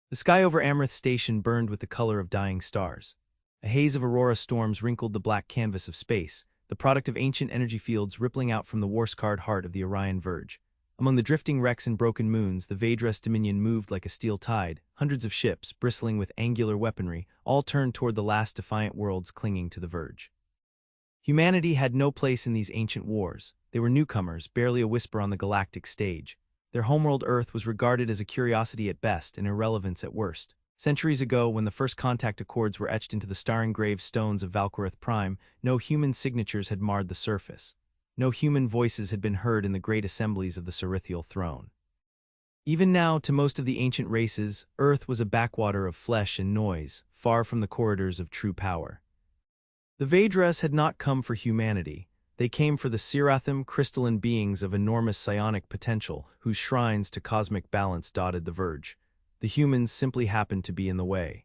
The sky over Amherst Station burned with the color of dying stars. A haze of aurora storms wrinkled the black canvas of space, the product of ancient energy fields rippling out from the war-scarred heart of the Orion Verge. Among the drifting wrecks and broken moons, the Vedras Dominion moved like a steel tide, hundreds of ships, bristling with angular weaponry, all turned toward the last defiant worlds clinging to the verge. Humanity had no place in these ancient wars. They were newcomers, barely a whisper on the galactic stage. Their homeworld Earth was regarded as a curiosity at best and irrelevance at worst. Centuries ago, when the first contact accords were etched into the star-engraved stones of Valkyrith Prime, no human signatures had marred the surface. No human voices had been heard in the great assemblies of the Cerithial throne. Even now, to most of the ancient races, Earth was a backwater of flesh and noise, far from the corridors of true power. The Vedras had not come for humanity. They came for the Seraphim, crystalline beings of enormous psionic potential, whose shrines to cosmic balance dotted the verge. The humans simply happened to be in the way.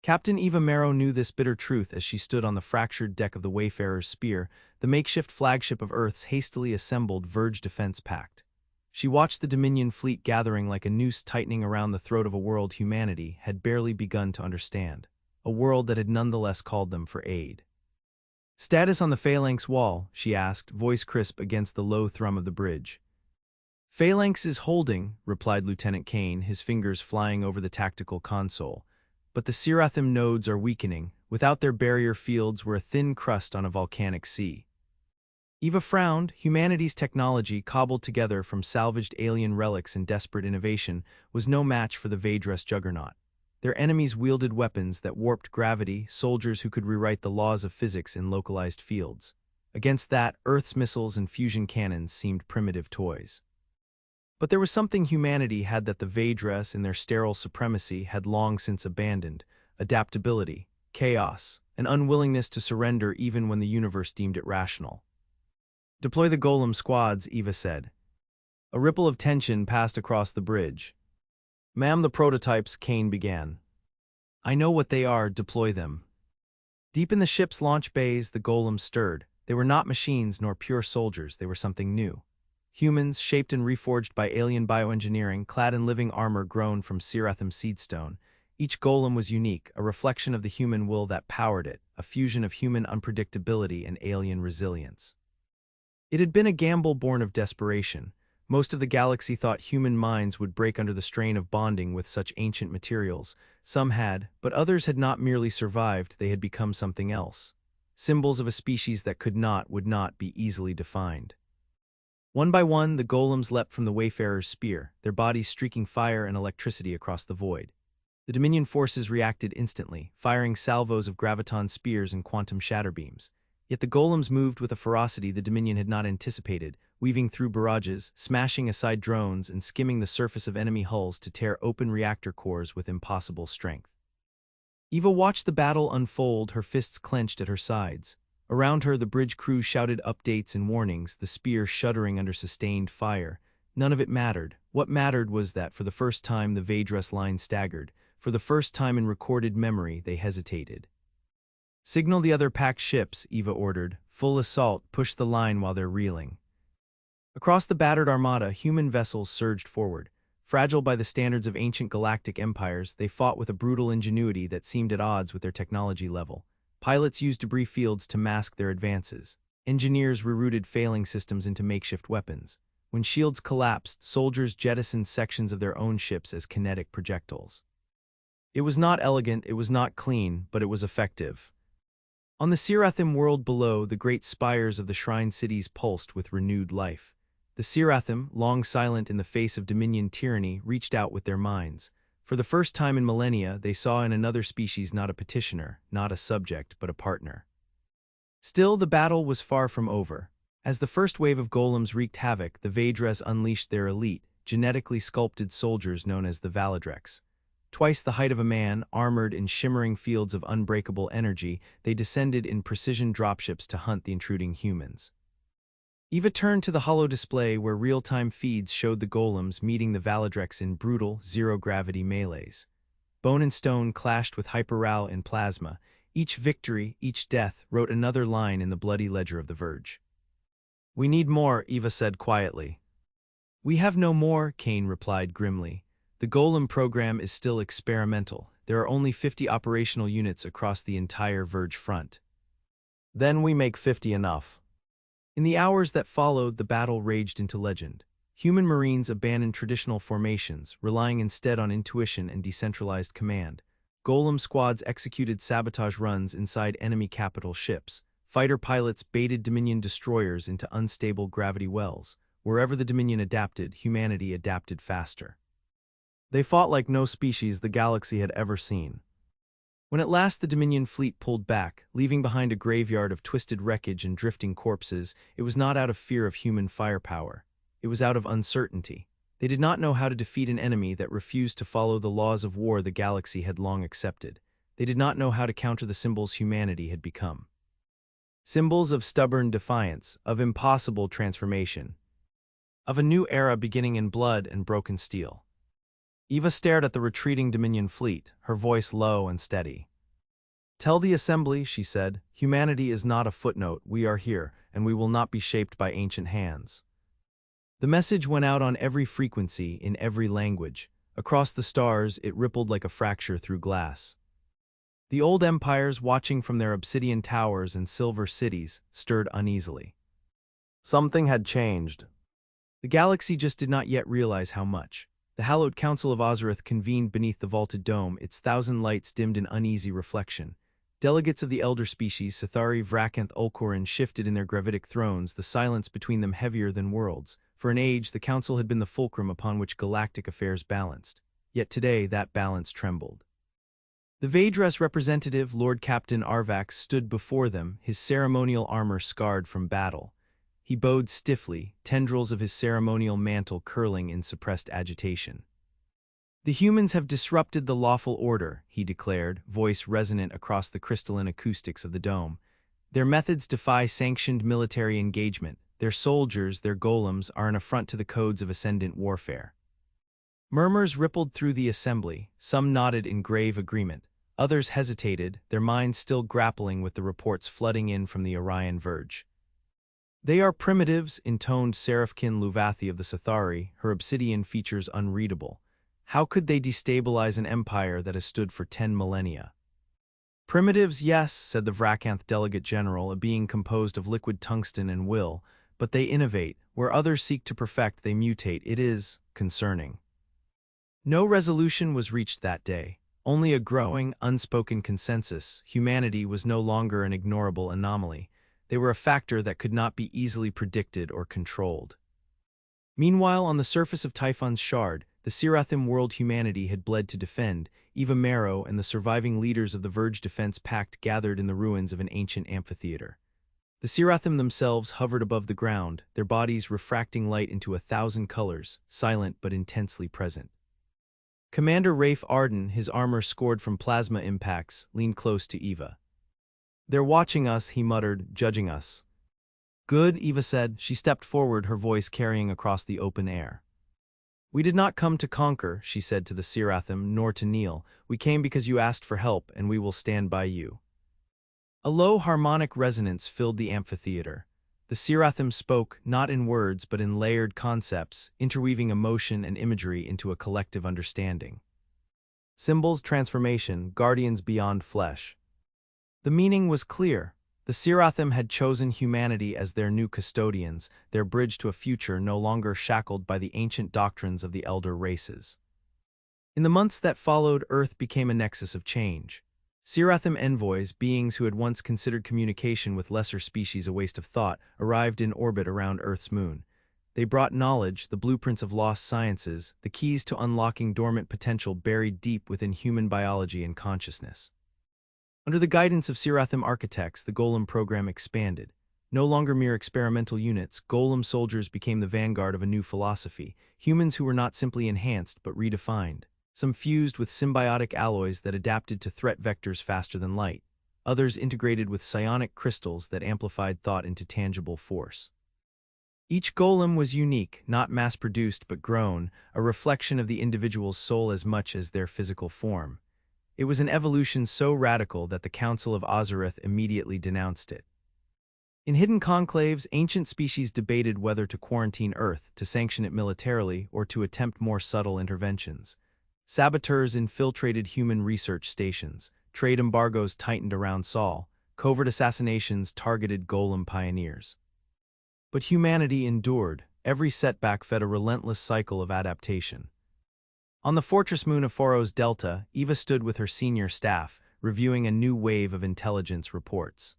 Captain Eva Marrow knew this bitter truth as she stood on the fractured deck of the Wayfarer's Spear, the makeshift flagship of Earth's hastily assembled Verge Defense Pact. She watched the Dominion fleet gathering like a noose tightening around the throat of a world humanity had barely begun to understand, a world that had nonetheless called them for aid. "Status on the Phalanx wall," she asked, voice crisp against the low thrum of the bridge. "Phalanx is holding," replied Lieutenant Kane, his fingers flying over the tactical console. "But the Seraphim nodes are weakening. Without their barrier fields, we're a thin crust on a volcanic sea." Eva frowned. Humanity's technology, cobbled together from salvaged alien relics and desperate innovation, was no match for the Vedras juggernaut. Their enemies wielded weapons that warped gravity, soldiers who could rewrite the laws of physics in localized fields. Against that, Earth's missiles and fusion cannons seemed primitive toys. But there was something humanity had that the Vedras, in their sterile supremacy, had long since abandoned: adaptability, chaos, an unwillingness to surrender even when the universe deemed it rational. "Deploy the golem squads," Eva said. A ripple of tension passed across the bridge. "Ma'am, the prototypes," Kane began. "I know what they are, deploy them." Deep in the ship's launch bays, the golems stirred. They were not machines nor pure soldiers, they were something new. Humans, shaped and reforged by alien bioengineering, clad in living armor grown from Seraphim seedstone. Each golem was unique, a reflection of the human will that powered it, a fusion of human unpredictability and alien resilience. It had been a gamble born of desperation. Most of the galaxy thought human minds would break under the strain of bonding with such ancient materials. Some had, but others had not merely survived, they had become something else. Symbols of a species that would not be easily defined. One by one, the golems leapt from the Wayfarer's Spear, their bodies streaking fire and electricity across the void. The Dominion forces reacted instantly, firing salvos of graviton spears and quantum shatterbeams. Yet the golems moved with a ferocity the Dominion had not anticipated, weaving through barrages, smashing aside drones, and skimming the surface of enemy hulls to tear open reactor cores with impossible strength. Eva watched the battle unfold, her fists clenched at her sides. Around her, the bridge crew shouted updates and warnings, the Spear shuddering under sustained fire. None of it mattered. What mattered was that, for the first time, the Vedras line staggered. For the first time in recorded memory, they hesitated. "Signal the other packed ships," Eva ordered. "Full assault, push the line while they're reeling." Across the battered armada, human vessels surged forward. Fragile by the standards of ancient galactic empires, they fought with a brutal ingenuity that seemed at odds with their technology level. Pilots used debris fields to mask their advances. Engineers rerouted failing systems into makeshift weapons. When shields collapsed, soldiers jettisoned sections of their own ships as kinetic projectiles. It was not elegant, it was not clean, but it was effective. On the Seraphim world below, the great spires of the shrine cities pulsed with renewed life. The Seraphim, long silent in the face of Dominion tyranny, reached out with their minds. For the first time in millennia, they saw in another species not a petitioner, not a subject, but a partner. Still, the battle was far from over. As the first wave of golems wreaked havoc, the Vedras unleashed their elite, genetically sculpted soldiers known as the Valadrex. Twice the height of a man, armored in shimmering fields of unbreakable energy, they descended in precision dropships to hunt the intruding humans. Eva turned to the holo display where real-time feeds showed the golems meeting the Valadrex in brutal, zero-gravity melees. Bone and stone clashed with hyperral in plasma. Each victory, each death, wrote another line in the bloody ledger of the Verge. "We need more," Eva said quietly. "We have no more," Kane replied grimly. The Golem program is still experimental. There are only 50 operational units across the entire Verge front. Then we make 50 enough. In the hours that followed, the battle raged into legend. Human Marines abandoned traditional formations, relying instead on intuition and decentralized command. Golem squads executed sabotage runs inside enemy capital ships. Fighter pilots baited Dominion destroyers into unstable gravity wells. Wherever the Dominion adapted, humanity adapted faster. They fought like no species the galaxy had ever seen. When at last the Dominion fleet pulled back, leaving behind a graveyard of twisted wreckage and drifting corpses, it was not out of fear of human firepower. It was out of uncertainty. They did not know how to defeat an enemy that refused to follow the laws of war the galaxy had long accepted. They did not know how to counter the symbols humanity had become. Symbols of stubborn defiance, of impossible transformation, of a new era beginning in blood and broken steel. Eva stared at the retreating Dominion fleet, her voice low and steady. "Tell the Assembly," she said, "humanity is not a footnote. We are here, and we will not be shaped by ancient hands." The message went out on every frequency, in every language. Across the stars, it rippled like a fracture through glass. The old empires, watching from their obsidian towers and silver cities, stirred uneasily. Something had changed. The galaxy just did not yet realize how much. The hallowed Council of Ozareth convened beneath the vaulted dome, its thousand lights dimmed in uneasy reflection. Delegates of the elder species, Sithari, Vracanth, Ulkorin, shifted in their gravitic thrones, the silence between them heavier than worlds. For an age, the Council had been the fulcrum upon which galactic affairs balanced. Yet today, that balance trembled. The Vaedras representative, Lord Captain Arvax, stood before them, his ceremonial armor scarred from battle. He bowed stiffly, tendrils of his ceremonial mantle curling in suppressed agitation. "The humans have disrupted the lawful order," he declared, voice resonant across the crystalline acoustics of the dome. "Their methods defy sanctioned military engagement. Their soldiers, their golems, are an affront to the codes of ascendant warfare." Murmurs rippled through the assembly. Some nodded in grave agreement. Others hesitated, their minds still grappling with the reports flooding in from the Orion Verge. "They are primitives," intoned Seraphin Luvathi of the Sithari, her obsidian features unreadable. "How could they destabilize an empire that has stood for 10 millennia?" "Primitives, yes," said the Vracanth Delegate General, a being composed of liquid tungsten and will, "but they innovate. Where others seek to perfect, they mutate. It is concerning." No resolution was reached that day. Only a growing, unspoken consensus. Humanity was no longer an ignorable anomaly. They were a factor that could not be easily predicted or controlled. Meanwhile, on the surface of Typhon's shard, the Seraphim world humanity had bled to defend. Eva Marrow and the surviving leaders of the Verge Defense Pact gathered in the ruins of an ancient amphitheater. The Seraphim themselves hovered above the ground, their bodies refracting light into 1,000 colors, silent but intensely present. Commander Rafe Arden, his armor scored from plasma impacts, leaned close to Eva. "They're watching us," he muttered, "judging us." "Good," Eva said. She stepped forward, her voice carrying across the open air. "We did not come to conquer," she said to the Seraphim, "nor to kneel. We came because you asked for help, and we will stand by you." A low harmonic resonance filled the amphitheater. The Seraphim spoke, not in words but in layered concepts, interweaving emotion and imagery into a collective understanding. Symbols, transformation, guardians beyond flesh. The meaning was clear. The Seraphim had chosen humanity as their new custodians, their bridge to a future no longer shackled by the ancient doctrines of the elder races. In the months that followed, Earth became a nexus of change. Seraphim envoys, beings who had once considered communication with lesser species a waste of thought, arrived in orbit around Earth's moon. They brought knowledge, the blueprints of lost sciences, the keys to unlocking dormant potential buried deep within human biology and consciousness. Under the guidance of Seraphim architects, the Golem program expanded. No longer mere experimental units, Golem soldiers became the vanguard of a new philosophy, humans who were not simply enhanced but redefined. Some fused with symbiotic alloys that adapted to threat vectors faster than light. Others integrated with psionic crystals that amplified thought into tangible force. Each golem was unique, not mass-produced but grown, a reflection of the individual's soul as much as their physical form. It was an evolution so radical that the Council of Ozareth immediately denounced it. In hidden conclaves, ancient species debated whether to quarantine Earth, to sanction it militarily, or to attempt more subtle interventions. Saboteurs infiltrated human research stations, trade embargoes tightened around Sol, covert assassinations targeted Golem pioneers. But humanity endured. Every setback fed a relentless cycle of adaptation. On the fortress moon of Foros Delta, Eva stood with her senior staff, reviewing a new wave of intelligence reports.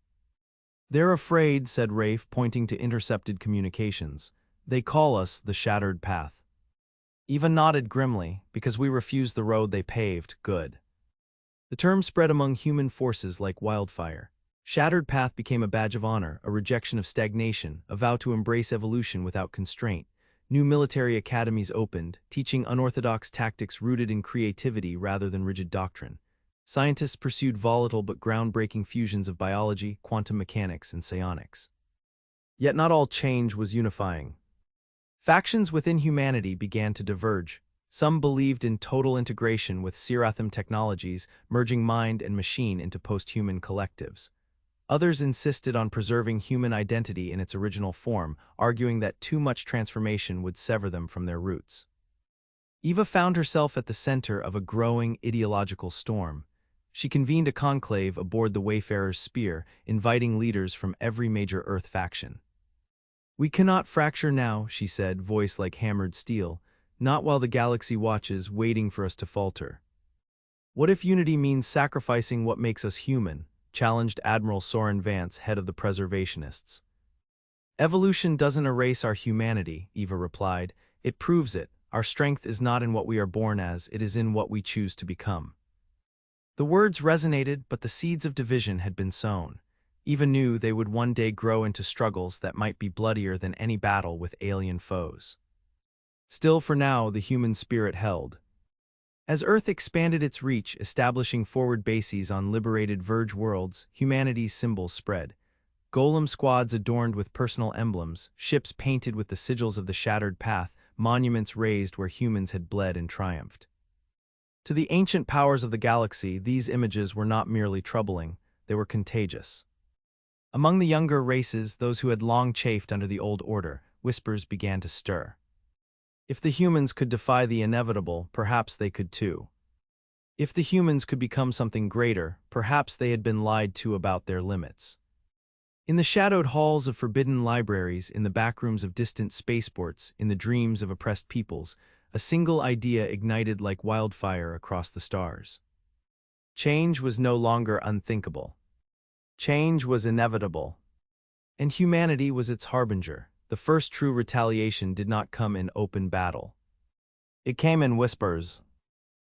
"They're afraid," said Rafe, pointing to intercepted communications. "They call us the Shattered Path." Eva nodded grimly, "Because we refuse the road they paved, good." The term spread among human forces like wildfire. Shattered Path became a badge of honor, a rejection of stagnation, a vow to embrace evolution without constraint. New military academies opened, teaching unorthodox tactics rooted in creativity rather than rigid doctrine. Scientists pursued volatile but groundbreaking fusions of biology, quantum mechanics, and psionics. Yet not all change was unifying. Factions within humanity began to diverge. Some believed in total integration with Seraphim technologies, merging mind and machine into post-human collectives. Others insisted on preserving human identity in its original form, arguing that too much transformation would sever them from their roots. Eva found herself at the center of a growing ideological storm. She convened a conclave aboard the Wayfarer's Spear, inviting leaders from every major Earth faction. "We cannot fracture now," she said, voice like hammered steel, "not while the galaxy watches, waiting for us to falter." "What if unity means sacrificing what makes us human?" challenged Admiral Soren Vance, head of the Preservationists. "Evolution doesn't erase our humanity," Eva replied. "It proves it. Our strength is not in what we are born as, it is in what we choose to become." The words resonated, but the seeds of division had been sown. Eva knew they would one day grow into struggles that might be bloodier than any battle with alien foes. Still, for now, the human spirit held. As Earth expanded its reach, establishing forward bases on liberated Verge worlds, humanity's symbols spread. Golem squads adorned with personal emblems, ships painted with the sigils of the Shattered Path, monuments raised where humans had bled and triumphed. To the ancient powers of the galaxy, these images were not merely troubling, they were contagious. Among the younger races, those who had long chafed under the old order, whispers began to stir. If the humans could defy the inevitable, perhaps they could too. If the humans could become something greater, perhaps they had been lied to about their limits. In the shadowed halls of forbidden libraries, in the backrooms of distant spaceports, in the dreams of oppressed peoples, a single idea ignited like wildfire across the stars. Change was no longer unthinkable. Change was inevitable. And humanity was its harbinger. The first true retaliation did not come in open battle. It came in whispers.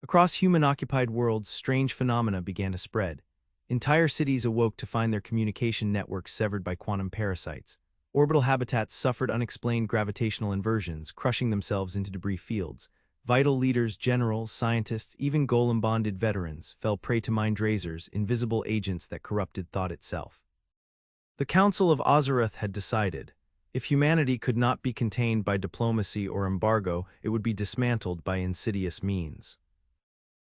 Across human-occupied worlds, strange phenomena began to spread. Entire cities awoke to find their communication networks severed by quantum parasites. Orbital habitats suffered unexplained gravitational inversions, crushing themselves into debris fields. Vital leaders, generals, scientists, even golem-bonded veterans fell prey to mind razors, invisible agents that corrupted thought itself. The Council of Ozareth had decided. If humanity could not be contained by diplomacy or embargo, it would be dismantled by insidious means.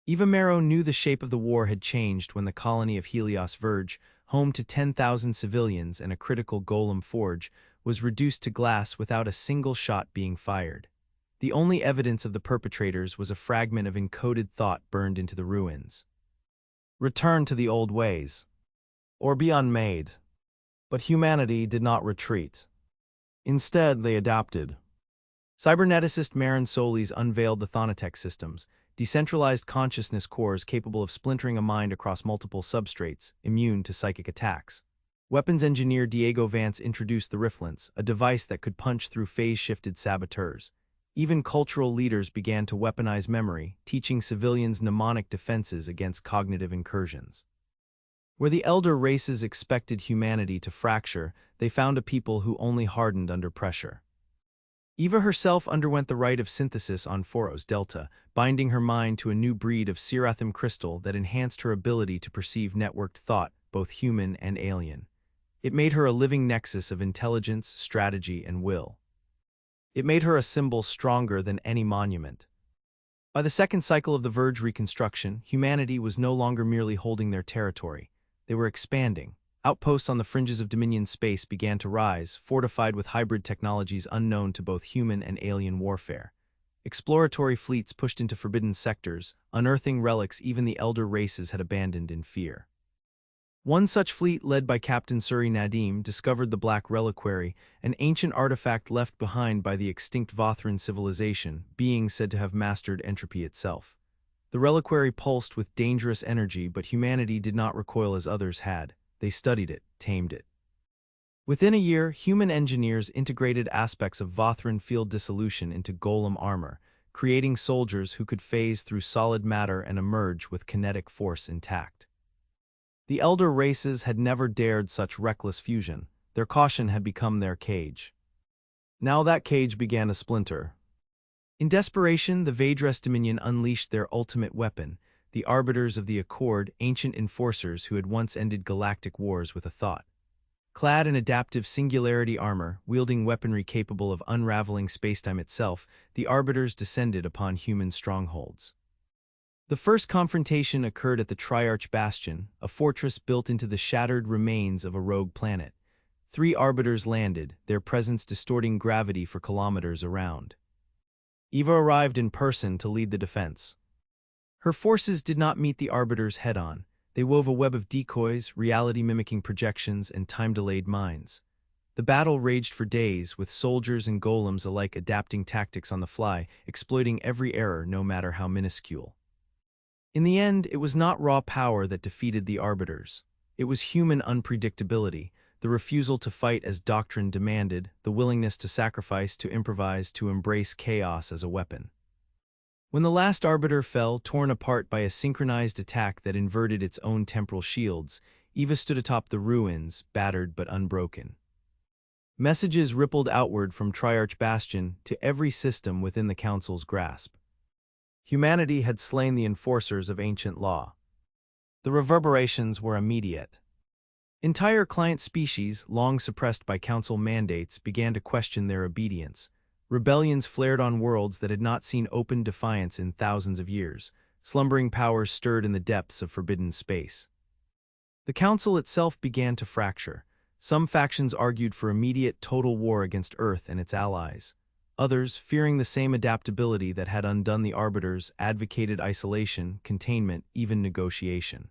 Eva Marrow knew the shape of the war had changed when the colony of Helios Verge, home to 10,000 civilians and a critical golem forge, was reduced to glass without a single shot being fired. The only evidence of the perpetrators was a fragment of encoded thought burned into the ruins. Return to the old ways, or be unmade. But humanity did not retreat. Instead, they adapted. Cyberneticist Marin Solis unveiled the Thonotech systems, decentralized consciousness cores capable of splintering a mind across multiple substrates, immune to psychic attacks. Weapons engineer Diego Vance introduced the Riflance, a device that could punch through phase-shifted saboteurs. Even cultural leaders began to weaponize memory, teaching civilians mnemonic defenses against cognitive incursions. Where the elder races expected humanity to fracture, they found a people who only hardened under pressure. Eva herself underwent the rite of synthesis on Foros Delta, binding her mind to a new breed of Seraphim crystal that enhanced her ability to perceive networked thought, both human and alien. It made her a living nexus of intelligence, strategy, and will. It made her a symbol stronger than any monument. By the second cycle of the Verge reconstruction, humanity was no longer merely holding their territory. They were expanding. Outposts on the fringes of Dominion space began to rise, fortified with hybrid technologies unknown to both human and alien warfare. Exploratory fleets pushed into forbidden sectors, unearthing relics even the elder races had abandoned in fear. One such fleet, led by Captain Suri Nadim, discovered the Black Reliquary, an ancient artifact left behind by the extinct Vothran civilization, being said to have mastered entropy itself. The reliquary pulsed with dangerous energy, but humanity did not recoil as others had. They studied it, tamed it. Within a year, human engineers integrated aspects of Vothran field dissolution into golem armor, creating soldiers who could phase through solid matter and emerge with kinetic force intact. The elder races had never dared such reckless fusion. Their caution had become their cage. Now that cage began to splinter. In desperation, the Vedras Dominion unleashed their ultimate weapon, the Arbiters of the Accord, ancient enforcers who had once ended galactic wars with a thought. Clad in adaptive singularity armor, wielding weaponry capable of unraveling spacetime itself, the Arbiters descended upon human strongholds. The first confrontation occurred at the Triarch Bastion, a fortress built into the shattered remains of a rogue planet. 3 Arbiters landed, their presence distorting gravity for kilometers around. Eva arrived in person to lead the defense. Her forces did not meet the Arbiters head-on. They wove a web of decoys, reality-mimicking projections, and time-delayed mines. The battle raged for days, with soldiers and golems alike adapting tactics on the fly, exploiting every error no matter how minuscule. In the end, it was not raw power that defeated the Arbiters. It was human unpredictability, the refusal to fight as doctrine demanded, the willingness to sacrifice, to improvise, to embrace chaos as a weapon. When the last Arbiter fell, torn apart by a synchronized attack that inverted its own temporal shields, Eva stood atop the ruins, battered but unbroken. Messages rippled outward from Triarch Bastion to every system within the Council's grasp. Humanity had slain the enforcers of ancient law. The reverberations were immediate. Entire client species, long suppressed by Council mandates, began to question their obedience. Rebellions flared on worlds that had not seen open defiance in thousands of years. Slumbering powers stirred in the depths of forbidden space. The Council itself began to fracture. Some factions argued for immediate total war against Earth and its allies. Others, fearing the same adaptability that had undone the Arbiters, advocated isolation, containment, even negotiation.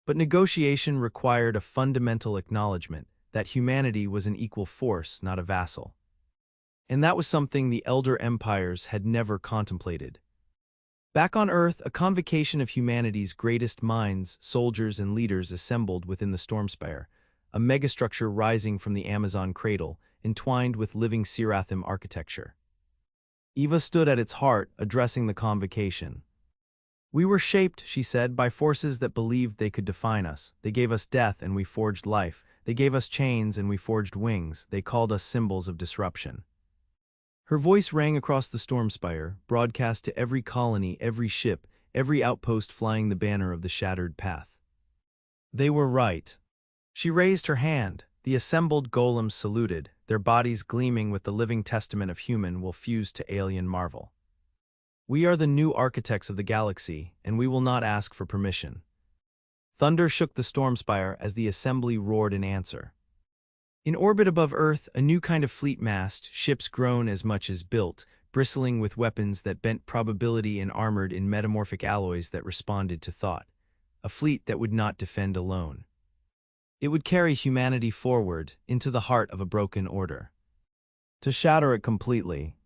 But negotiation required a fundamental acknowledgement that humanity was an equal force, not a vassal. And that was something the Elder Empires had never contemplated. Back on Earth, a convocation of humanity's greatest minds, soldiers, and leaders assembled within the Stormspire, a megastructure rising from the Amazon cradle, entwined with living Seraphim architecture. Eva stood at its heart, addressing the convocation. "We were shaped," she said, "by forces that believed they could define us. They gave us death and we forged life. They gave us chains and we forged wings. They called us symbols of disruption." Her voice rang across the Stormspire, broadcast to every colony, every ship, every outpost flying the banner of the shattered path. They were right. She raised her hand. The assembled golems saluted, their bodies gleaming with the living testament of human will fused to alien marvel. "We are the new architects of the galaxy, and we will not ask for permission." Thunder shook the Stormspire as the assembly roared in answer. In orbit above Earth, a new kind of fleet massed, ships grown as much as built, bristling with weapons that bent probability and armored in metamorphic alloys that responded to thought. A fleet that would not defend alone. It would carry humanity forward, into the heart of a broken order. To shatter it completely.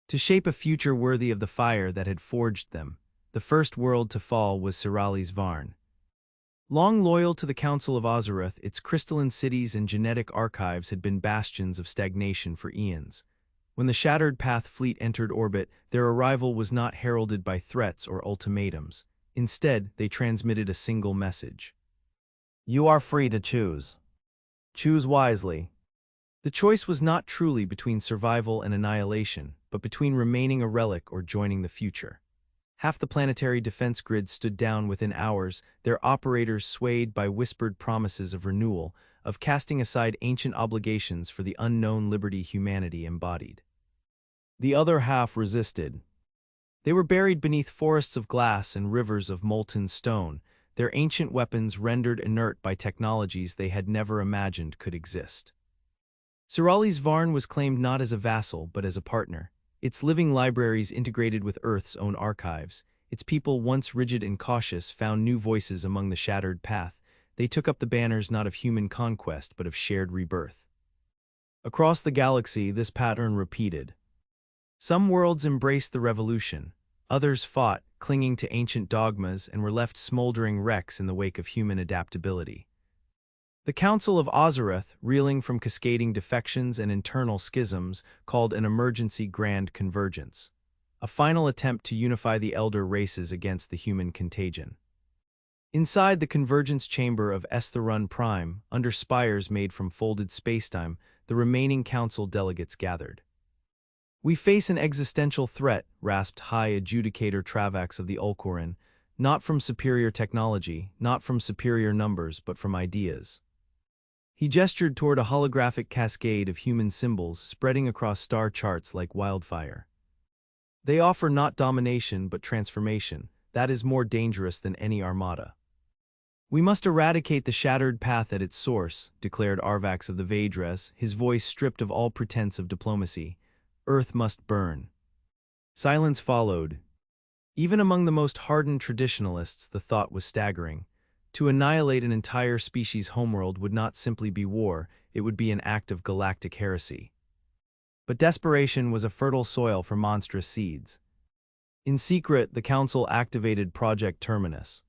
To shape a future worthy of the fire that had forged them. The first world to fall was Sirali's Varn. Long loyal to the Council of Ozareth, its crystalline cities and genetic archives had been bastions of stagnation for eons. When the Shattered Path fleet entered orbit, their arrival was not heralded by threats or ultimatums. Instead, they transmitted a single message. "You are free to choose. Choose wisely." The choice was not truly between survival and annihilation, but between remaining a relic or joining the future. Half the planetary defense grid stood down within hours, their operators swayed by whispered promises of renewal, of casting aside ancient obligations for the unknown liberty humanity embodied. The other half resisted. They were buried beneath forests of glass and rivers of molten stone, their ancient weapons rendered inert by technologies they had never imagined could exist. Sirali's Varn was claimed not as a vassal but as a partner. its living libraries integrated with Earth's own archives. Its people, once rigid and cautious, found new voices among the shattered path. They took up the banners not of human conquest but of shared rebirth. Across the galaxy, this pattern repeated. Some worlds embraced the revolution. Others fought, clinging to ancient dogmas, and were left smoldering wrecks in the wake of human adaptability. The Council of Ozareth, reeling from cascading defections and internal schisms, called an emergency Grand Convergence, a final attempt to unify the elder races against the human contagion. Inside the convergence chamber of Estherun Prime, under spires made from folded spacetime, the remaining council delegates gathered. "We face an existential threat," rasped High Adjudicator Travax of the Ulcoran, "not from superior technology, not from superior numbers, but from ideas." He gestured toward a holographic cascade of human symbols spreading across star charts like wildfire. "They offer not domination but transformation. That is more dangerous than any armada." "We must eradicate the shattered path at its source," declared Arvax of the Vaedres, his voice stripped of all pretense of diplomacy. "Earth must burn." Silence followed. Even among the most hardened traditionalists, the thought was staggering. To annihilate an entire species' homeworld would not simply be war, it would be an act of galactic heresy. But desperation was a fertile soil for monstrous seeds. In secret, the Council activated Project Terminus,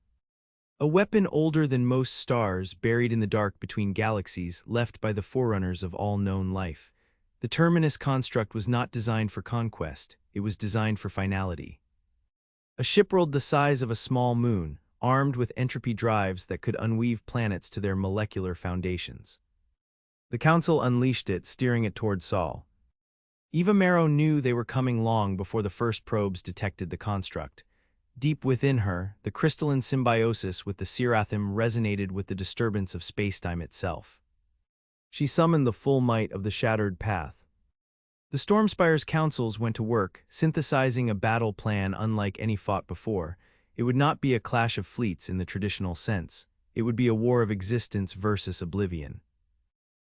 a weapon older than most stars, buried in the dark between galaxies, left by the forerunners of all known life. The Terminus construct was not designed for conquest, it was designed for finality. A shipworld the size of a small moon, armed with entropy drives that could unweave planets to their molecular foundations. The Council unleashed it, steering it toward Sol. Eva Marrow knew they were coming long before the first probes detected the construct. Deep within her, the crystalline symbiosis with the Seraphim resonated with the disturbance of spacetime itself. She summoned the full might of the shattered path. The Stormspire's councils went to work, synthesizing a battle plan unlike any fought before. It would not be a clash of fleets in the traditional sense. It would be a war of existence versus oblivion.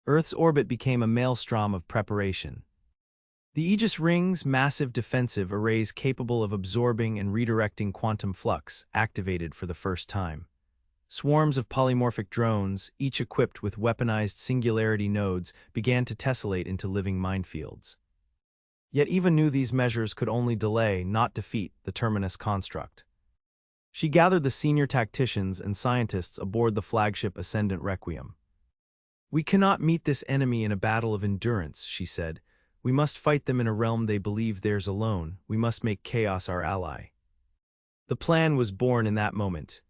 Earth's orbit became a maelstrom of preparation. The Aegis rings, massive defensive arrays capable of absorbing and redirecting quantum flux, activated for the first time. Swarms of polymorphic drones, each equipped with weaponized singularity nodes, began to tessellate into living minefields. Yet Eva knew these measures could only delay, not defeat, the Terminus construct. She gathered the senior tacticians and scientists aboard the flagship Ascendant Requiem. "We cannot meet this enemy in a battle of endurance," she said. "We must fight them in a realm they believe theirs alone. We must make chaos our ally." The plan was born in that moment.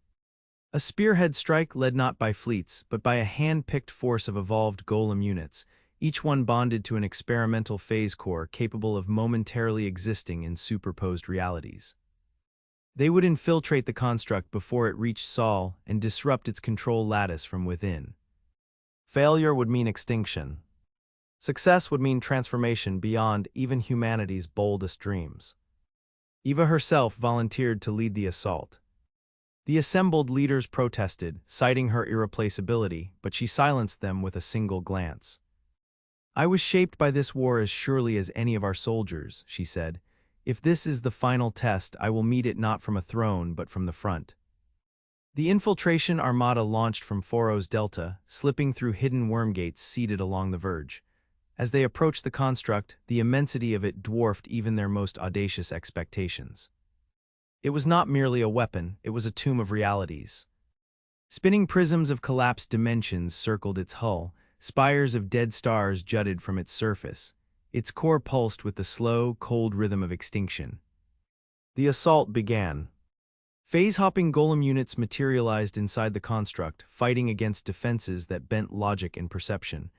A spearhead strike led not by fleets, but by a hand-picked force of evolved golem units, each one bonded to an experimental phase core capable of momentarily existing in superposed realities. They would infiltrate the construct before it reached Sol and disrupt its control lattice from within. Failure would mean extinction. Success would mean transformation beyond even humanity's boldest dreams. Eva herself volunteered to lead the assault. The assembled leaders protested, citing her irreplaceability, but she silenced them with a single glance. "I was shaped by this war as surely as any of our soldiers," she said. "If this is the final test, I will meet it not from a throne but from the front." The infiltration armada launched from Foros Delta, slipping through hidden wormgates seated along the verge. As they approached the construct, the immensity of it dwarfed even their most audacious expectations. It was not merely a weapon, it was a tomb of realities. Spinning prisms of collapsed dimensions circled its hull, spires of dead stars jutted from its surface. Its core pulsed with the slow, cold rhythm of extinction. The assault began. Phase-hopping golem units materialized inside the construct, fighting against defenses that bent logic and perception.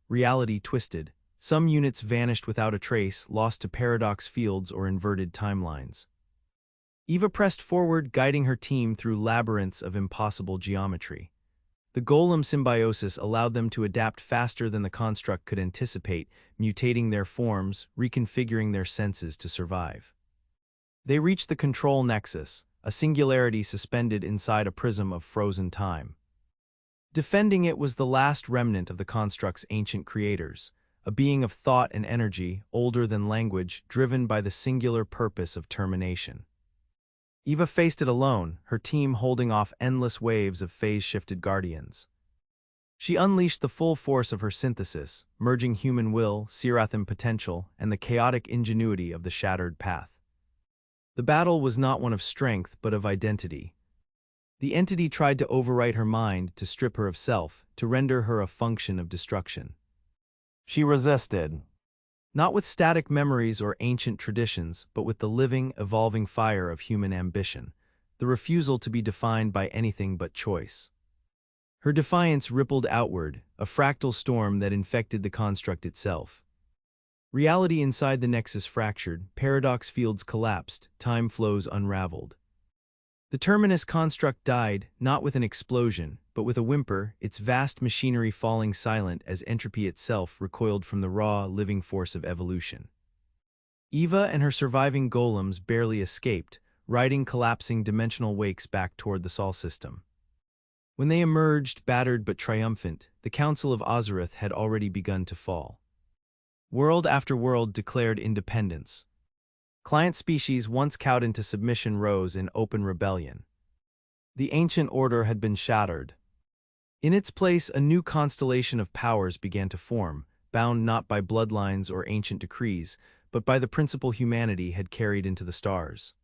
Reality twisted. Some units vanished without a trace, lost to paradox fields or inverted timelines. Eva pressed forward, guiding her team through labyrinths of impossible geometry. The golem symbiosis allowed them to adapt faster than the construct could anticipate, mutating their forms, reconfiguring their senses to survive. They reached the control nexus, a singularity suspended inside a prism of frozen time. Defending it was the last remnant of the construct's ancient creators, a being of thought and energy, older than language, driven by the singular purpose of termination. Eva faced it alone, her team holding off endless waves of phase-shifted guardians. She unleashed the full force of her synthesis, merging human will, Sirathim potential, and the chaotic ingenuity of the shattered path. The battle was not one of strength, but of identity. The entity tried to overwrite her mind, to strip her of self, to render her a function of destruction. She resisted, not with static memories or ancient traditions, but with the living, evolving fire of human ambition, the refusal to be defined by anything but choice. Her defiance rippled outward, a fractal storm that infected the construct itself. Reality inside the nexus fractured, paradox fields collapsed, time flows unraveled. The terminus construct died, not with an explosion, but with a whimper, its vast machinery falling silent as entropy itself recoiled from the raw, living force of evolution. Eva and her surviving golems barely escaped, riding collapsing dimensional wakes back toward the Sol system. When they emerged, battered but triumphant, the Council of Ozareth had already begun to fall. World after world declared independence. Client species once cowed into submission rose in open rebellion. The ancient order had been shattered. In its place, a new constellation of powers began to form, bound not by bloodlines or ancient decrees, but by the principle humanity had carried into the stars.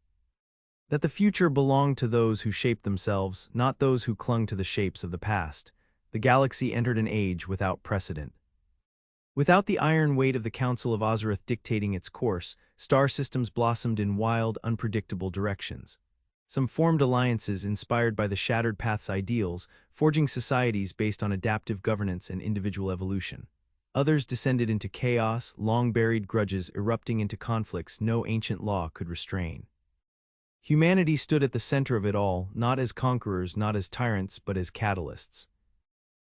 That the future belonged to those who shaped themselves, not those who clung to the shapes of the past, the galaxy entered an age without precedent. Without the iron weight of the Council of Ozareth dictating its course, star systems blossomed in wild, unpredictable directions. Some formed alliances inspired by the Shattered Path's ideals, forging societies based on adaptive governance and individual evolution. Others descended into chaos, long-buried grudges erupting into conflicts no ancient law could restrain. Humanity stood at the center of it all, not as conquerors, not as tyrants, but as catalysts.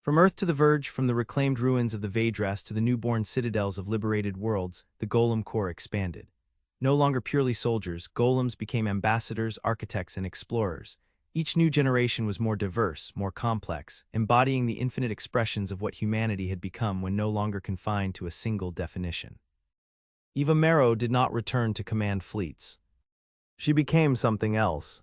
From Earth to the Verge, from the reclaimed ruins of the Vedras to the newborn citadels of liberated worlds, the Golem Corps expanded. No longer purely soldiers, golems became ambassadors, architects, and explorers. Each new generation was more diverse, more complex, embodying the infinite expressions of what humanity had become when no longer confined to a single definition. Eva Marrow did not return to command fleets. She became something else.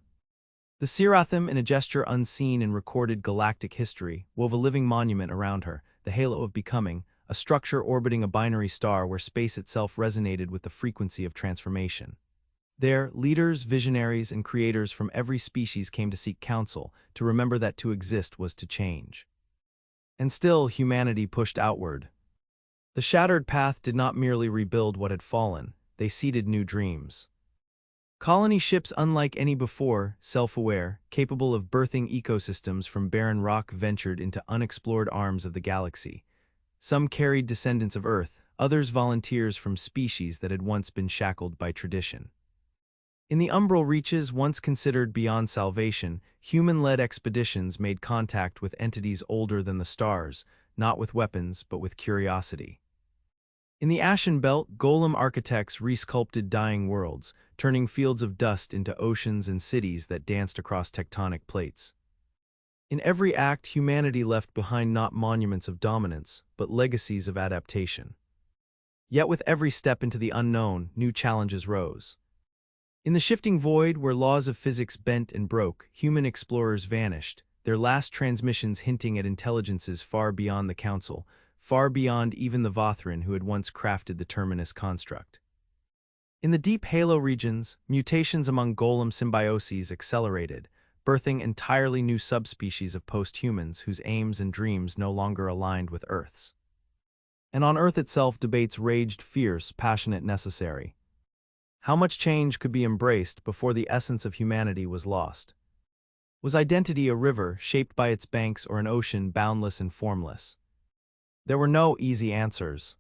The Sirathim, in a gesture unseen in recorded galactic history, wove a living monument around her, the halo of becoming, a structure orbiting a binary star where space itself resonated with the frequency of transformation. There, leaders, visionaries, and creators from every species came to seek counsel, to remember that to exist was to change. And still, humanity pushed outward. The Shattered Path did not merely rebuild what had fallen, they seeded new dreams. Colony ships unlike any before, self-aware, capable of birthing ecosystems from barren rock ventured into unexplored arms of the galaxy. Some carried descendants of Earth, others volunteers from species that had once been shackled by tradition. In the umbral reaches once considered beyond salvation, human-led expeditions made contact with entities older than the stars, not with weapons but with curiosity. In the Ashen Belt, golem architects resculpted dying worlds, turning fields of dust into oceans and cities that danced across tectonic plates. In every act, humanity left behind not monuments of dominance, but legacies of adaptation. Yet with every step into the unknown, new challenges rose. In the shifting void where laws of physics bent and broke, human explorers vanished, their last transmissions hinting at intelligences far beyond the Council, far beyond even the Vothran who had once crafted the Terminus construct. In the deep halo regions, mutations among golem symbioses accelerated, birthing entirely new subspecies of post-humans whose aims and dreams no longer aligned with Earth's. And on Earth itself, debates raged fierce, passionate, necessary. How much change could be embraced before the essence of humanity was lost? Was identity a river shaped by its banks or an ocean boundless and formless? There were no easy answers.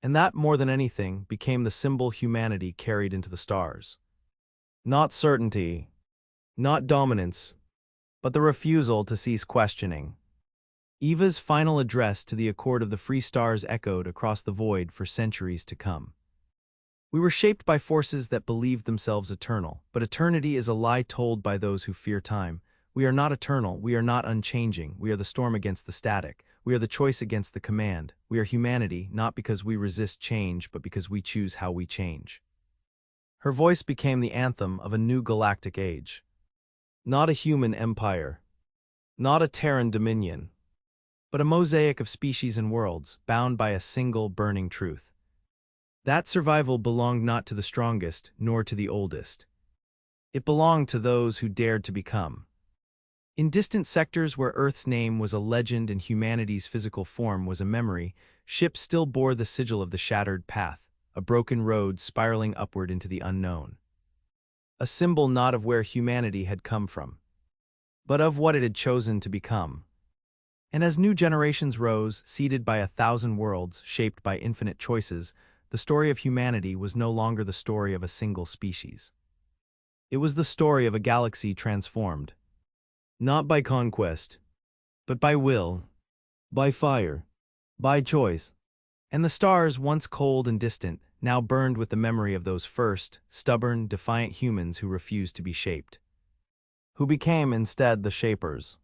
And that, more than anything, became the symbol humanity carried into the stars. Not certainty, not dominance, but the refusal to cease questioning. Eva's final address to the Accord of the Free Stars echoed across the void for centuries to come. We were shaped by forces that believed themselves eternal, but eternity is a lie told by those who fear time. We are not eternal, we are not unchanging, we are the storm against the static. We are the choice against the command. We are humanity, not because we resist change, but because we choose how we change. Her voice became the anthem of a new galactic age. Not a human empire, not a Terran dominion, but a mosaic of species and worlds, bound by a single burning truth. That survival belonged not to the strongest, nor to the oldest. It belonged to those who dared to become. In distant sectors where Earth's name was a legend and humanity's physical form was a memory, ships still bore the sigil of the shattered path, a broken road spiraling upward into the unknown. A symbol not of where humanity had come from, but of what it had chosen to become. And as new generations rose, seeded by 1,000 worlds, shaped by infinite choices, the story of humanity was no longer the story of a single species. It was the story of a galaxy transformed, not by conquest, but by will, by fire, by choice. And the stars, once cold and distant, now burned with the memory of those first, stubborn, defiant humans who refused to be shaped. Who became instead the shapers.